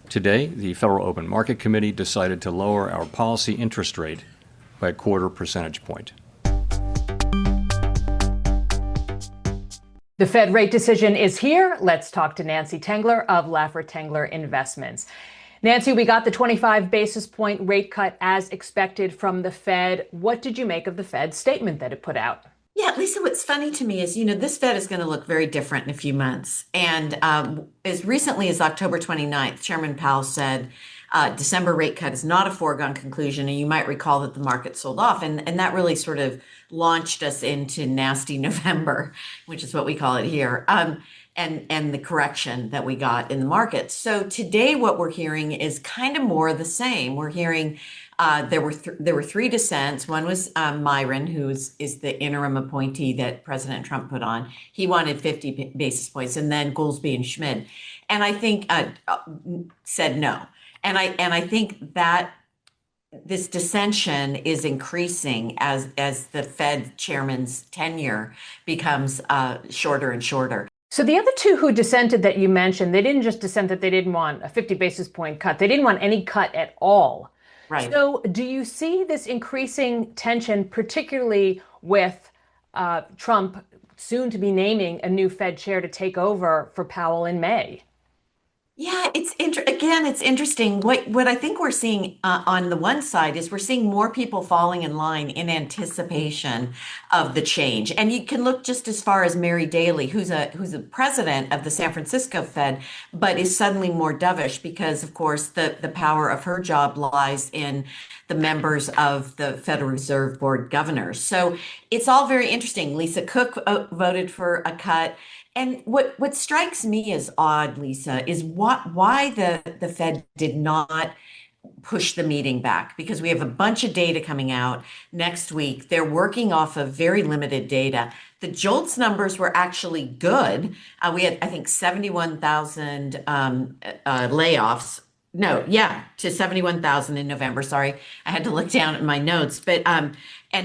Today, the Federal Open Market Committee decided to lower our policy interest rate by a quarter percentage point. The Fed rate decision is here. Let's talk to Nancy Tengler of Laffer Tengler Investments. Nancy, we got the 25 basis point rate cut as expected from the Fed. What did you make of the Fed's statement that it put out? Yeah, Lisa, what's funny to me is, this Fed is going to look very different in a few months. And as recently as October 29th, Chairman Powell said December rate cut is not a foregone conclusion. And you might recall that the market sold off. And that really sort of launched us into nasty November, which is what we call it here, and the correction that we got in the market. So today what we're hearing is kind of more of the same. We're hearing there were three dissents. One was Myron, who is the interim appointee that President Trump put on. He wanted 50 basis points, and then Goolsbee and Schmidt, and I think said no. And I think that this dissension is increasing as the Fed chairman's tenure becomes shorter and shorter. So the other two who dissented that you mentioned, they didn't just dissent that they didn't want a 50 basis point cut. They didn't want any cut at all. Right. So do you see this increasing tension, particularly with Trump soon to be naming a new Fed chair to take over for Powell in May? Yeah, it's interesting. What I think we're seeing on the one side is we're seeing more people falling in line in anticipation of the change. And you can look just as far as Mary Daly, who's a president of the San Francisco Fed, but is suddenly more dovish because, of course, the power of her job lies in the members of the Federal Reserve Board governors. So it's all very interesting. Lisa Cook voted for a cut. And what strikes me as odd, Lisa, is why the Fed did not push the meeting back, because we have a bunch of data coming out next week. They're working off of very limited data. The JOLTS numbers were actually good. We had, I think, 71,000 layoffs. No, yeah, to 71,000 in November. Sorry, I had to look down at my notes. But and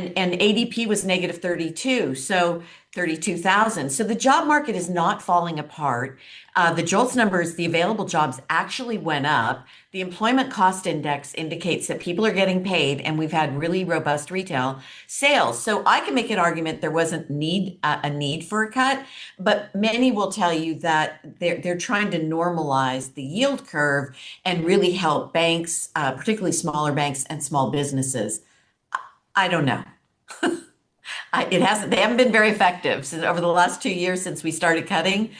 ADP was negative 32, so 32,000. So the job market is not falling apart. The JOLTS numbers, the available jobs actually went up. The employment cost index indicates that people are getting paid, and we've had really robust retail sales. So I can make an argument there wasn't a need for a cut, but many will tell you that they're trying to normalize the yield curve and really help banks, particularly smaller banks and small businesses. I don't know. They haven't been very effective since over the last 2 years since we started cutting.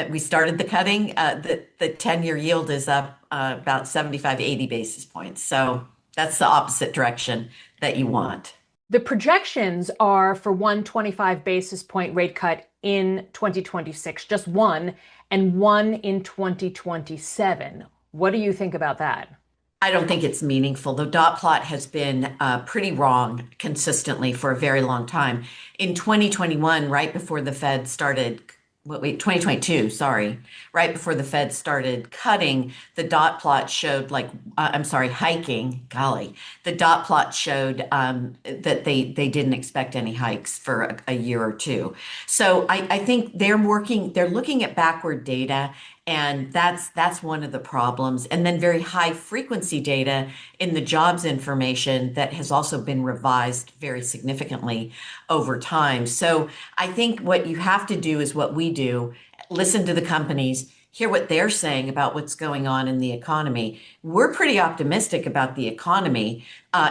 We started the cutting. The 10-year yield is up about 75, 80 basis points. So that's the opposite direction that you want. The projections are for one 25 basis point rate cut in 2026, just one, and one in 2027. What do you think about that? I don't think it's meaningful. The dot plot has been pretty wrong consistently for a very long time. In 2021, right before the Fed started, 2022, sorry, right before the Fed started cutting, the dot plot showed hiking, golly. The dot plot showed that they didn't expect any hikes for a year or two. So I think they're looking at backward data. And that's one of the problems. And then very high frequency data in the jobs information that has also been revised very significantly over time. So I think what you have to do is what we do, listen to the companies, hear what they're saying about what's going on in the economy. We're pretty optimistic about the economy,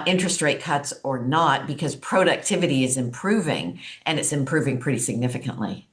interest rate cuts or not, because productivity is improving, and it's improving pretty significantly.